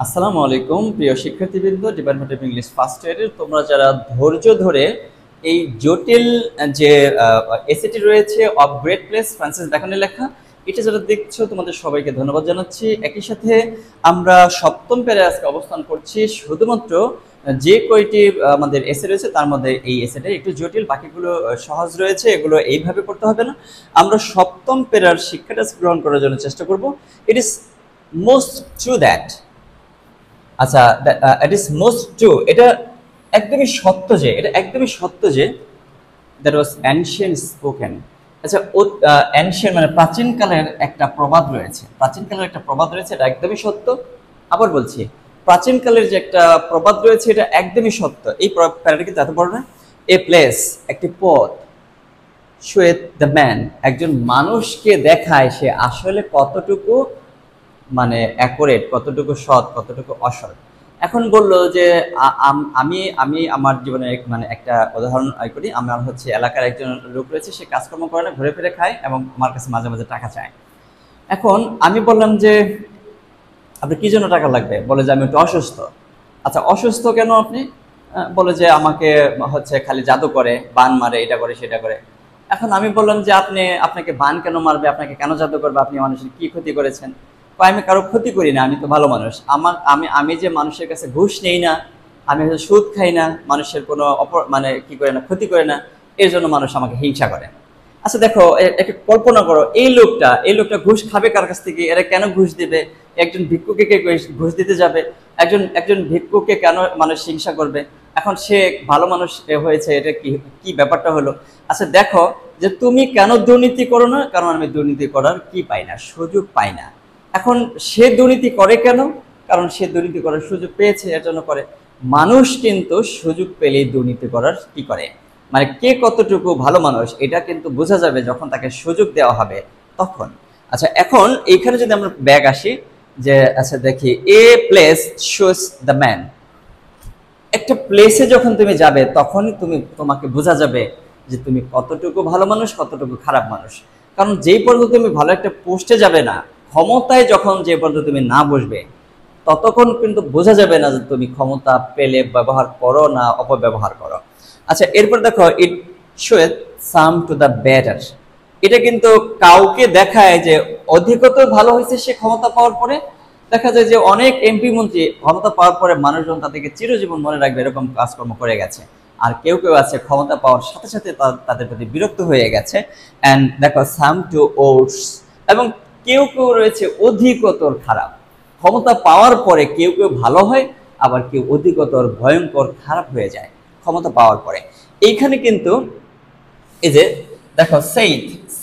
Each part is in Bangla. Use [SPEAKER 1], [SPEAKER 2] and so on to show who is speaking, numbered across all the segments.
[SPEAKER 1] আসসালামু আলাইকুম প্রিয় শিক্ষার্থীবৃন্দ, ডিপার্টমেন্ট অফ ইংলিশ ফার্স্ট ইয়ারের তোমরা যারা ধৈর্য ধরে এই জটিল যে এসএটি রয়েছে অফ গ্রেট প্লেস ফ্রান্সিস বেকনের লেখা, এটা যারা দেখছো তোমাদের সবাইকে ধন্যবাদ জানাচ্ছি। একই সাথে আমরা সপ্তম প্যারায় আজকে অবস্থান করছি। শুধুমাত্র যে কয়টি আমাদের এসে রয়েছে তার মধ্যে এই এসেটা একটু জটিল, বাকিগুলো সহজ রয়েছে, এগুলো এইভাবে করতে হবে না। আমরা সপ্তম প্যারার শিক্ষাটা গ্রহণ করার জন্য চেষ্টা করব। It is most true that, আচ্ছা, ইট ইজ মোস্ট ট্রু, এটা একদমই সত্য যে, দ্যাট ওয়াজ অ্যানশিয়েন্ট স্পোকেন। আচ্ছা, অ্যানশিয়েন্ট মানে প্রাচীনকালের একটা প্রবাদ রয়েছে, এটা একদমই সত্য। আবার বলছি, প্রাচীনকালের যে একটা প্রবাদ রয়েছে এটা একদমই সত্য। এই প্যারাটা কিন্তু এত বড় না। এ প্লেস, একটি পথ, শোয়েথ দ্য ম্যান, একজন মানুষকে দেখায় সে আসলে কতটুকু মানে অ্যাকুরেট, কতটুকু সৎ, কতটুকু অসৎ। এখন বললো যে আমি আমি আমার জীবনে মানে একটা উদাহরণ করি। আমার হচ্ছে এলাকার একজন লোক রয়েছে, সে কাজকর্ম করে না, ঘুরে ফিরে খায় এবং আমার কাছে মাঝে মাঝে টাকা চায়। এখন আমি বললাম যে আপনার কি জন্য টাকা লাগবে? বলে যে আমি একটু অসুস্থ। আচ্ছা, অসুস্থ কেন আপনি? বলে যে আমাকে হচ্ছে খালি জাদু করে, বান মারে, এটা করে সেটা করে। এখন আমি বললাম যে আপনাকে বান কেন মারবে, আপনাকে কেন জাদু করবে, আপনি মানুষের কি ক্ষতি করেছেন? আমি কারো ক্ষতি করি না, আমি তো ভালো মানুষ। আমি যে মানুষের কাছে ঘুষ নেই না, আমি হচ্ছে সুদ খাই না, মানুষের কোনো মানে কি করে না, ক্ষতি করে না, এর জন্য মানুষ আমাকে হিংসা করে। আচ্ছা দেখো, একটা কল্পনা করো, এই লোকটা ঘুষ খাবে কার কাছ থেকে? এরা কেন ঘুষ দিবে? একজন ভিক্ষুকে কে ঘুষ দিতে যাবে? একজন ভিক্ষুকে কেন মানুষ হিংসা করবে? এখন সে ভালো মানুষ হয়েছে, এটা কি কি ব্যাপারটা হলো? আচ্ছা দেখো, যে তুমি কেন দুর্নীতি করো না? কারণ আমি দুর্নীতি করার কি পাই না, সুযোগ পাই না। এখন সে দুর্নীতি করে কেন? কারণ সে দুর্নীতি করার সুযোগ পেয়েছে, এর জন্য করে। মানুষ কিন্তু সুযোগ পেলেই দুর্নীতি করার কি করে, মানে কে কতটুকু ভালো মানুষ এটা কিন্তু বোঝা যাবে যখন তাকে সুযোগ দেওয়া হবে তখন। আচ্ছা, এখন এইখানে যদি আমরা ব্যাগ আসি, যে আচ্ছা দেখি, a place shows the man. একটা প্লেসে যখন তুমি যাবে তখনই তোমাকে বোঝা যাবে যে তুমি কতটুকু ভালো মানুষ, কতটুকু খারাপ মানুষ। কারণ যেই পর্যন্ত তুমি ভালো একটা পোস্টে যাবে না, ক্ষমতায় যখন যে পর্যন্ত তুমি না বসবে, ততক্ষণ কিন্তু বোঝা যাবে না যে তুমি ক্ষমতা পেলে ব্যবহার করো না অপব্যবহার করো। আচ্ছা, এরপর দেখো, ইট শোয়েথ সাম টু দ্য বেটার। এটা কিন্তু কাউকে দেখায় যে অধিকতর ভালো হয়েছে সে ক্ষমতা পাওয়ার পরে। দেখা যায় যে অনেক এমপি মন্ত্রী ক্ষমতা পাওয়ার পরে মানুষজন তাদেরকে চিরজীবন মনে রাখবে এরকম কাজকর্ম করে গেছে। আর কেউ কেউ আছে ক্ষমতা পাওয়ার সাথে সাথে তাদের প্রতি বিরক্ত হয়ে গেছে। অ্যান্ড দেখো, সাম টু ওটস, এবং কেউ কেউ রয়েছে অধিকতর খারাপ। ক্ষমতা পাওয়ার পরে কেউ কেউ ভালো হয়, আবার কেউ অধিকতর ভয়ঙ্কর খারাপ হয়ে যায় ক্ষমতা পাওয়ার পরে। এইখানে কিন্তু এই যে দেখো,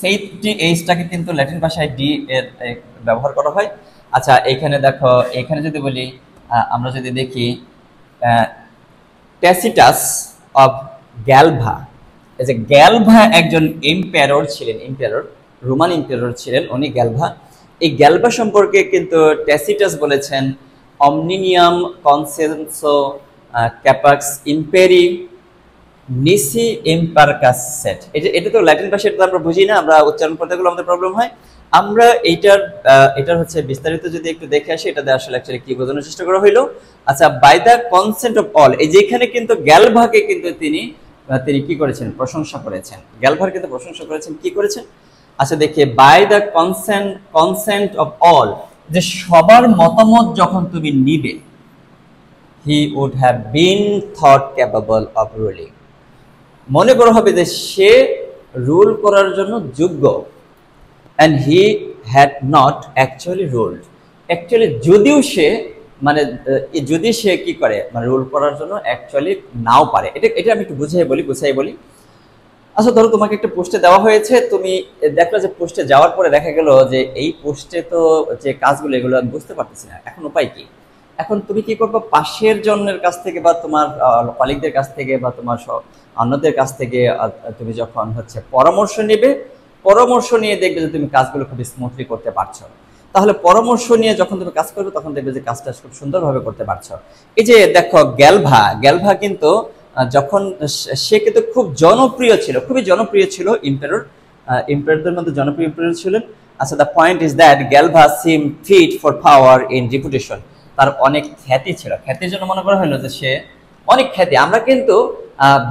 [SPEAKER 1] সেইথটি এইচটাকে কিন্তু ল্যাটিন ভাষায় ডি এর ব্যবহার করা হয়। আচ্ছা, এখানে দেখো, এখানে যদি বলি, আমরা যদি দেখি ট্যাসিটাস অফ গ্যালভা। এই যে গ্যালভা একজন রোমান এম্পায়ারর ছিলেন, উনি গ্যালভা। এই গ্যালভা সম্পর্কে কিন্তু ট্যাসিটাস বলেছেন, অমনিনিয়াম কনসেনসো ক্যাপাক্স ইম্পেরি নিসি ইম্পারকাস সেট। এটা তো ল্যাটিন ভাষা, এটা আমরা বুঝি না, আমরা উচ্চারণ করতে গেলে আমাদের প্রবলেম হয়। আমরা এটার হচ্ছে বিস্তারিত যদি একটু দেখে আসি, এটাতে আসলে অ্যাকচুয়ালি কি বোঝানোর চেষ্টা করা হইলো। আচ্ছা, by the consent of all, এই যেখানে কিন্তু গ্যালভাকে কিন্তু তিনি কি করেছেন? প্রশংসা করেছেন। গ্যালভার কিন্তু প্রশংসা করেছেন, কি করেছেন? আচ্ছা দেখি, by the consent of all, যে সবার মতামত যখন তুমি নিবে, he would have been thought capable of ruling, মনে করা হবে যে সে রুল করার জন্য যোগ্য। And he had not actually ruled, actually যদিও সে মানে যদি সে কি করে, মানে রুল করার জন্য অ্যাকচুয়ালি নাও পারে। এটা আমি একটু গুছিয়ে বলি। আচ্ছা ধরো, তোমাকে একটা পোস্টে দেওয়া হয়েছে, তুমি দেখলে যে পোস্টে যাওয়ার পরে দেখা গেল যে এই পোস্টে তো যে কাজগুলো এগুলো আমি বুঝতে পারতেছি না, এখন উপায় কি? এখন তুমি কি করবে? পাশের জনের কাছ থেকে বা তোমার কলিগদের কাছ থেকে বা তোমার অন্যদের কাছ থেকে তুমি যখন হচ্ছে পরামর্শ নেবে, পরামর্শ নিয়ে দেখবে যে তুমি কাজগুলো খুব স্মুথলি করতে পারছো। তাহলে পরামর্শ নিয়ে যখন তুমি কাজ করবে তখন দেখবে যে কাজটা খুব সুন্দরভাবে করতে পারছো। এই যে দেখো, গ্যালভা কিন্তু যখন সে কিন্তু খুব জনপ্রিয় ছিল, খুবই জনপ্রিয় ছিল, এম্পায়ারদের মধ্যে জনপ্রিয় এম্পায়ার ছিলেন। আচ্ছা, the point is that Galba seem fit for power in reputation. তার অনেক খ্যাতি ছিল। খ্যাতির জন্য মনে করা হলো যে সে অনেক খ্যাতি। আমরা কিন্তু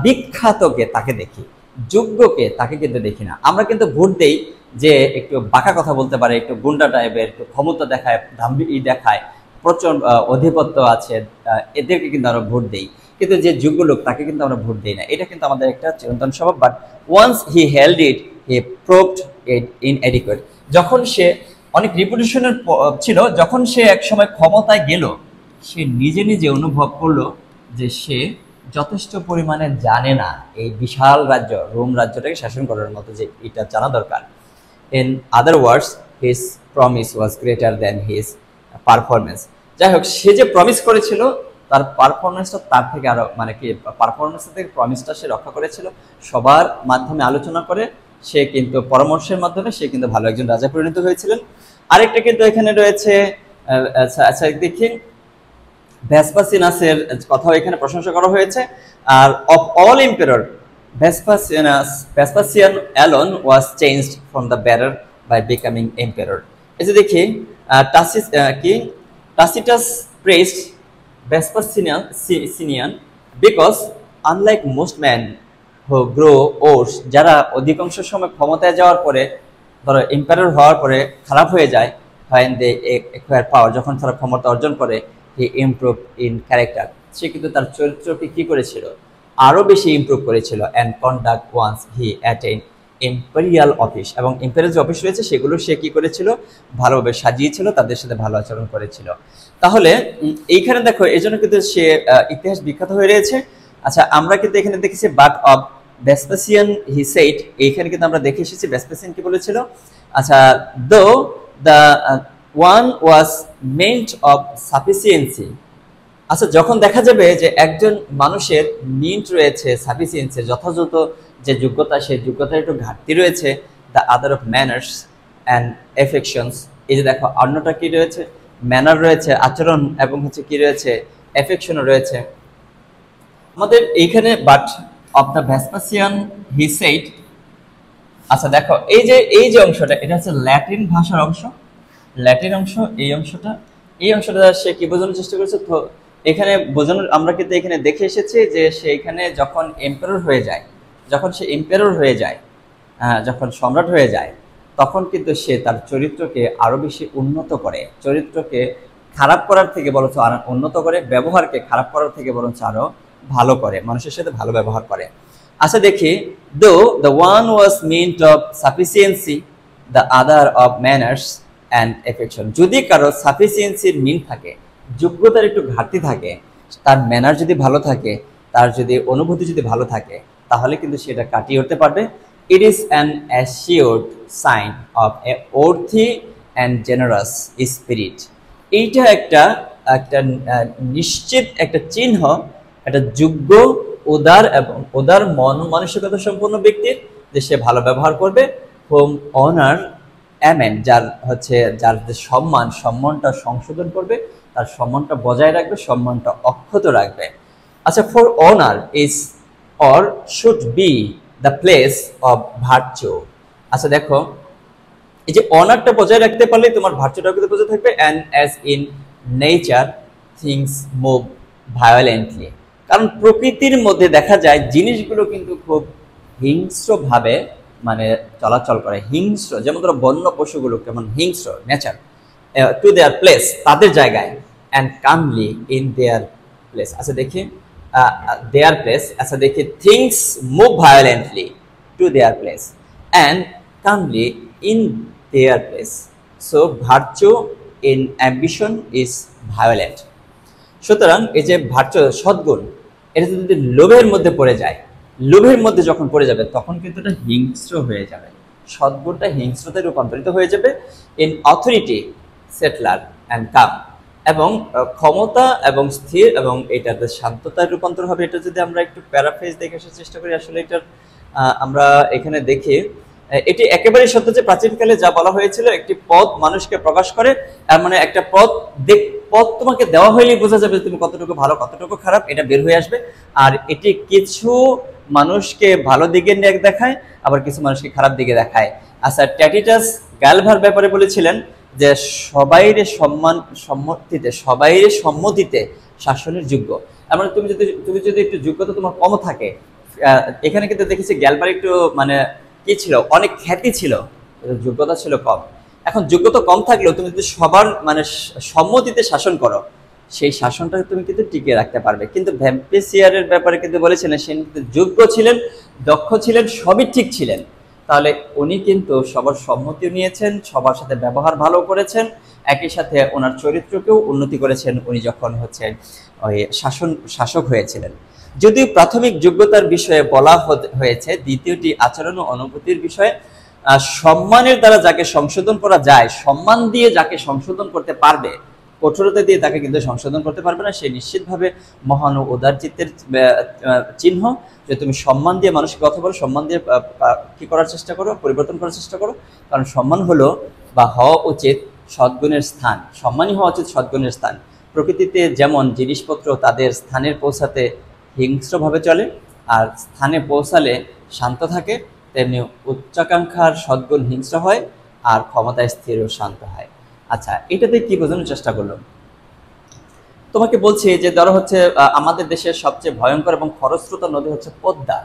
[SPEAKER 1] বিখ্যাতকে তাকে দেখি, যোগ্যকে তাকে কিন্তু দেখি না। আমরা কিন্তু ভোট দেই যে একটু বাঁকা কথা বলতে পারে, একটু গুন্ডা টাইপের, একটু ক্ষমতা দেখায়, দেখায়, প্রচন্ড আধিপত্য আছে, এদেরকে কিন্তু আমরা ভোট দেই। কিন্তু যে যোগ্য লোক তাকে কিন্তু আমরা ভোট দিই না। এটা কিন্তু আমাদের একটা চিরন্তন স্বভাব। But once he held it, he proved it inadequate. যখন সে অনেক রিপুটেশনের ছিল, যখন সে একসময় ক্ষমতায় গেল, সে নিজে নিজে অনুভব করলো যে সে যথেষ্ট পরিমাণে জানে না এই বিশাল রাজ্য রোম রাজ্যটাকে শাসন করার মতো, যে এটা জানা দরকার। In other words, his promise was greater than his performance. যাই হোক, সে যে প্রমিস করেছিল তার পারফরমেন্সটা তার থেকে আরো, মানে কি, পারফরমেন্স থেকে প্রমিসটা সে রক্ষা করেছিল। সবার মাধ্যমে আলোচনা করে সে কিন্তু পরামর্শের মাধ্যমে সে কিন্তু ভালো একজন রাজা পরিণত হয়েছিলেন। আরেকটা কিন্তু এখানে রয়েছে, আচ্ছা দেখি, ভেসপাসিনাসের কথাও এখানে প্রশংসা করা হয়েছে। আর of all emperor, Vespasian alone was changed from the better by becoming emperor. এই যে দেখি, Tacitus praised Vespasian because unlike most man who grow old, যারা অধিকাংশ সময় ক্ষমতায় যাওয়ার পরে, ধরো এম্পায়ার হওয়ার পরে খারাপ হয়ে যায়, when they acquire power, যখন তারা ক্ষমতা অর্জন করে, he improved in character, সে কিন্তু তার চরিত্রকে কি করেছিল, আরো বেশি ইমপ্রুভ করেছিল। and conduct once he attained imperial office, এবং ইম্পেরিয়াল যে অফিস রয়েছে সেগুলো সে কি করেছিল, ভালোভাবে সাজিয়েছিল, তাদের সাথে ভালো আচরণ করেছিল। তাহলে এইখানে দেখো, এই জন্য কিন্তু সে ইতিহাস বিখ্যাত হয়ে রয়েছে। আচ্ছা, আমরা কিন্তু এখানে দেখেছি but of Vespasian he said, এইখানে কিন্তু আমরা দেখে এসেছি ভেসপাসিয়ান কি বলেছিল। আচ্ছা, দো the one was meant of sufficiency. আচ্ছা, যখন দেখা যাবে যে একজন মানুষের মিন্ট রয়েছে সাফিসিয়েন্সি, যথাযথ যে যোগ্যতা, সেই যোগ্যতার একটু ঘাটতি রয়েছে, the other of manners and affections. এই যে দেখো, অন্যটা কি রয়েছে, ম্যানার রয়েছে, আচরণ, এবং হচ্ছে কি রয়েছে, এফেকশনও রয়েছে আমাদের এইখানে। But of the Vespasian he said. আচ্ছা দেখো, এই যে অংশটা, এটা হচ্ছে ল্যাটিন ভাষার অংশ, ল্যাটিন অংশ। এই অংশটা সে কি বোঝানোর চেষ্টা করেছে, তো এখানে বোঝানোর, আমরা কিন্তু এখানে দেখে এসেছি যে সে এখানে যখন এম্পায়ার হয়ে যায়, যখন সে এম্পায়ার হয়ে যায়, যখন সম্রাট হয়ে যায়, তখন কিন্তু সে তার চরিত্রকে আরো বেশি উন্নত করে, চরিত্রকে খারাপ করার থেকে বরঞ্চ আরো উন্নত করে, ব্যবহারকে খারাপ করার থেকে বরঞ্চ আরো ভালো করে, মানুষের সাথে ভালো ব্যবহার করে। আচ্ছা দেখি, দো the one was mint of sufficiency, the other of manners and affection. যদি কারো সাফিসিয়েন্সির মিন থাকে, যোগ্যতার একটু ঘাটতি থাকে, তার ম্যানার যদি ভালো থাকে, তার যদি অনুভূতি যদি ভালো থাকে, তাহলে কিন্তু সেটা কাটিয়ে উঠতে পারবে। It is an assured sign of a worthy and generous spirit. এইটা একটা নিশ্চিত একটা চিহ্ন, একটা যোগ্য, উদার এবং উদার মন মানসিকতা সম্পন্ন ব্যক্তির, যে সে ভালো ব্যবহার করবে। হোম অনার অ্যামেন, যার যে সম্মানটা সংশোধন করবে, তার সম্মানটা বজায় রাখবে, সম্মানটা অক্ষত রাখবে। আচ্ছা, for honour is or should be the place of virtue. আচ্ছা দেখো, এই যে অনারটা বজায় রাখতে পারলে তোমার ভার্চুটা কিন্তু বজায় থাকবে। And as in nature things move violently, কারণ প্রকৃতির মধ্যে দেখা যায় জিনিসগুলো কিন্তু খুব হিংস্রভাবে মানে চলাচল করে, হিংস্র, যেমন ধরো বন্য পশুগুলো কেমন হিংস্র নেচার, টু দেয়ার প্লেস, তাদের জায়গায়, and calmly in their place. আচ্ছা দেখি, দেয়ার প্লেস। আচ্ছা দেখি, things move violently to their place and calmly in their place. So virtue in ambition is violent. সুতরাং এই যে ভার্চু, সদ্গুণ, এটা যদি লোভের মধ্যে পড়ে যায়, লোভের মধ্যে যখন পড়ে যাবে, তখন কিন্তু এটা হিংস্র হয়ে যাবে, সদ্গুণটা হিংস্রতায় রূপান্তরিত হয়ে যাবে। ইন অথরিটি সেটলার অ্যান্ড কাম, এবং ক্ষমতা এবং স্থির, এবং এটাতে শান্ততায় রূপান্তর হবে। এটা যদি আমরা একটু প্যারাফ্রেজ দেখে আসার চেষ্টা করি, আসলে এটার আমরা এখানে দেখি, এটি একেবারে সত্য যে প্রাচীনকালে যা বলা হয়েছিল, একটি পথ মানুষকে প্রকাশ করে, মানে একটা পথ তোমাকে দেওয়া হইলেই বোঝা যাবে তুমি কতটুকু ভালো কতটুকু খারাপ, এটা বের হয়ে আসবে। আর এটি কিছু মানুষকে ভালো দিকে দেখায়, আবার কিছু মানুষকে খারাপ দিকে দেখায়। আচ্ছা, ট্যাটিটাস গালভার ব্যাপারে বলেছিলেন যে সবাইয়ের সম্মতিতে শাসনের যোগ্য। এমন তুমি যদি একটু যোগ্যতা তোমার কম থাকে, এখানে কিন্তু দেখেছি গ্যালবার একটু মানে কি ছিল, অনেক খ্যাতি ছিল, যোগ্যতা ছিল কম। এখন যোগ্যতা কম থাকলেও তুমি যদি সবার মানে সম্মতিতে শাসন করো, সেই শাসনটা তুমি কিন্তু টিকিয়ে রাখতে পারবে। কিন্তু ভ্যাম্পিসিয়ারের ব্যাপারে কিন্তু বলেছিলেন সে কিন্তু যোগ্য ছিলেন, দক্ষ ছিলেন, সবই ঠিক ছিলেন। তাহলে উনি কিন্তু সবার সম্মতিও নিয়েছেন, সবার সাথে ব্যবহার ভালো করেছেন, একই সাথে ওনার চরিত্রকেও উন্নতি করেছেন উনি যখন হচ্ছে ওই শাসক হয়েছিলেন। যদিও প্রাথমিক যোগ্যতার বিষয়ে বলা হয়েছে, দ্বিতীয়টি আচরণ ও অনুভূতির বিষয়ে। সম্মানের দ্বারা যাকে সংশোধন করা যায়, সম্মান দিয়ে যাকে সংশোধন করতে পারবে, কঠোরতা দিয়ে তাকে কিন্তু সংশোধন করতে পারবে না। সে নিশ্চিতভাবে মহান ও উদার চিত্তের চিহ্ন। যে তুমি সম্মান দিয়ে মানুষকে কথা বলো, সম্মান দিয়ে কি করার চেষ্টা করো, পরিবর্তন করার চেষ্টা করো। কারণ সম্মান হলো বা হওয়া উচিত সদ্গুণের স্থান, সম্মানই হওয়া উচিত সদ্গুণের স্থান। প্রকৃতিতে যেমন জিনিসপত্র তাদের স্থানে পৌঁছাতে হিংস্রভাবে চলে, আর স্থানে পৌঁছালে শান্ত থাকে, তেমনি উচ্চাকাঙ্ক্ষার সদ্গুণ হিংস্র হয়, আর ক্ষমতায় স্থির ও শান্ত হয়। আচ্ছা, এটাতে কি বোঝানোর চেষ্টা করলো? তোমাকে বলছি যে ধরো হচ্ছে আমাদের দেশের সবচেয়ে ভয়ঙ্কর এবং খরস্রোতা নদী হচ্ছে পদ্মা।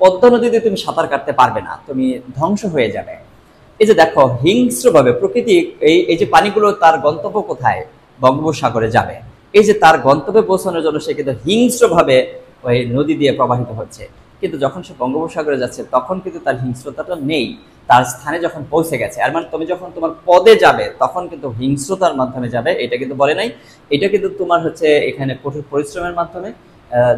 [SPEAKER 1] পদ্মা নদীতে তুমি সাঁতার কাটতে পারবে না, তুমি ধ্বংস হয়ে যাবে। এই যে দেখো হিংস্রভাবে প্রকৃতি, এই যে পানিগুলো তার গন্তব্য কোথায়, বঙ্গোপসাগরে যাবে। এই যে তার গন্তব্যে পৌঁছানোর জন্য সে কিন্তু হিংস্রভাবে ওই নদী দিয়ে প্রবাহিত হচ্ছে। কিন্তু যখন সে বঙ্গোপসাগরে যাচ্ছে তখন কিন্তু তার হিংস্রতাটা নেই, তার স্থানে যখন পৌঁছে গেছে। আর মানে তুমি যখন তোমার পদে যাবে তখন কিন্তু হিংস্রতার মাধ্যমে যাবে, এটা কিন্তু বলে নাই। এটা কিন্তু তোমার হচ্ছে এখানে কঠোর পরিশ্রমের মাধ্যমে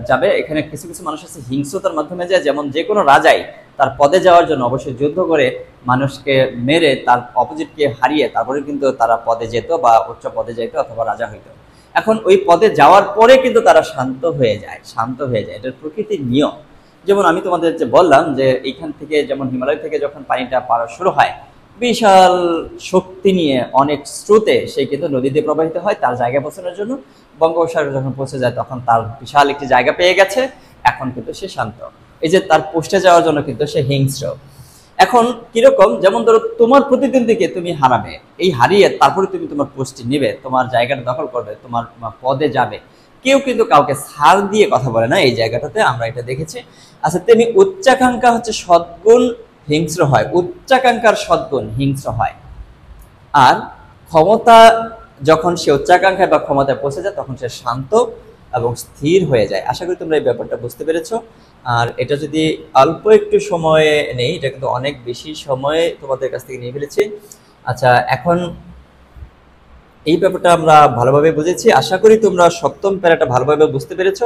[SPEAKER 1] যাবে। এখানে কিছু কিছু মানুষ আছে হিংস্রতার মাধ্যমে যায়, যেমন যে কোনো রাজাই তার পদে যাওয়ার জন্য অবশ্যই যুদ্ধ করে মানুষকে মেরে তার অপোজিটকে হারিয়ে তারপরে কিন্তু তারা পদে যেত বা উচ্চ পদে যেত অথবা রাজা হইত। এখন ওই পদে যাওয়ার পরে কিন্তু তারা শান্ত হয়ে যায়, এটার প্রকৃতির নিয়ম। যেমন আমি তোমাদের যে বললাম যে এইখান থেকে যেমন হিমালয় থেকে যখন পানিটা পাড়া শুরু হয়, বিশাল শক্তি নিয়ে অনেক স্রোতে সেই কিন্তু নদী দিয়ে প্রবাহিত হয় তার জায়গা পৌঁছানোর জন্য। বঙ্গোপসাগরে যখন পৌঁছে যায় তখন তার বিশাল একটি জায়গা পেয়ে গেছে, এখন কিন্তু সে শান্ত। এই যে তার পোস্টে যাওয়ার জন্য কিন্তু সে হিংস্র। এখন কিরকম, যেমন ধরো তোমার প্রতিদ্বন্দ্বীকে তুমি হারাবে, এই হারিয়ে তারপরে তুমি তোমার পোস্টটি নেবে, তোমার জায়গাটা দখল করবে, তোমার পদে যাবে। কেউ কিন্তু কাউকে ছাড় দিয়ে কথা বলে না এই জায়গাটাতে, আমরা এটা দেখেছি। আচ্ছা, তেমনি উচ্চাকাঙ্ক্ষা হচ্ছে সদ্গুণ হিংস্র হয়, উচ্চাকাঙ্ক্ষার সদ্গুণ হিংস্র হয়। আর ক্ষমতা যখন সে উচ্চাকাঙ্ক্ষায় বা ক্ষমতায় পৌঁছে যায় তখন সে শান্ত এবং স্থির হয়ে যায়। আশা করি তোমরা এই ব্যাপারটা বুঝতে পেরেছো। আর এটা যদি অল্প একটু সময়ে নেই, এটা কিন্তু অনেক বেশি সময় তোমাদের কাছ থেকে নিয়ে ফেলেছি। আচ্ছা, এখন এই ব্যাপারটা আমরা ভালোভাবে বুঝেছি। আশা করি তোমরা সপ্তম প্যারাটা ভালোভাবে বুঝতে পেরেছো।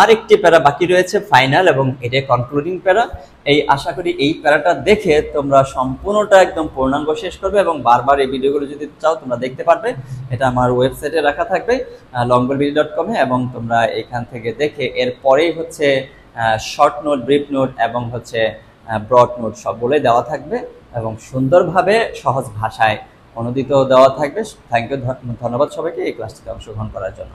[SPEAKER 1] আর একটি প্যারা বাকি রয়েছে ফাইনাল, এবং এটা কনক্লুডিং প্যারা। এই আশা করি এই প্যারাটা দেখে তোমরা সম্পূর্ণটা একদম পূর্ণাঙ্গ শেষ করবে, এবং বারবার এই ভিডিওগুলো যদি চাও তোমরা দেখতে পারবে। এটা আমার ওয়েবসাইটে রাখা থাকবে longbellbd.com এ, এবং তোমরা এখান থেকে দেখে এরপরেই হচ্ছে শর্ট নোট, ব্রিফ নোট এবং হচ্ছে ব্রড নোট সবগুলোই দেওয়া থাকবে, এবং সুন্দরভাবে সহজ ভাষায় অনুদিত দেওয়া থাকবে। থ্যাংক ইউ, ধন্যবাদ সবাইকে এই ক্লাসটিতে অংশগ্রহণ করার জন্য।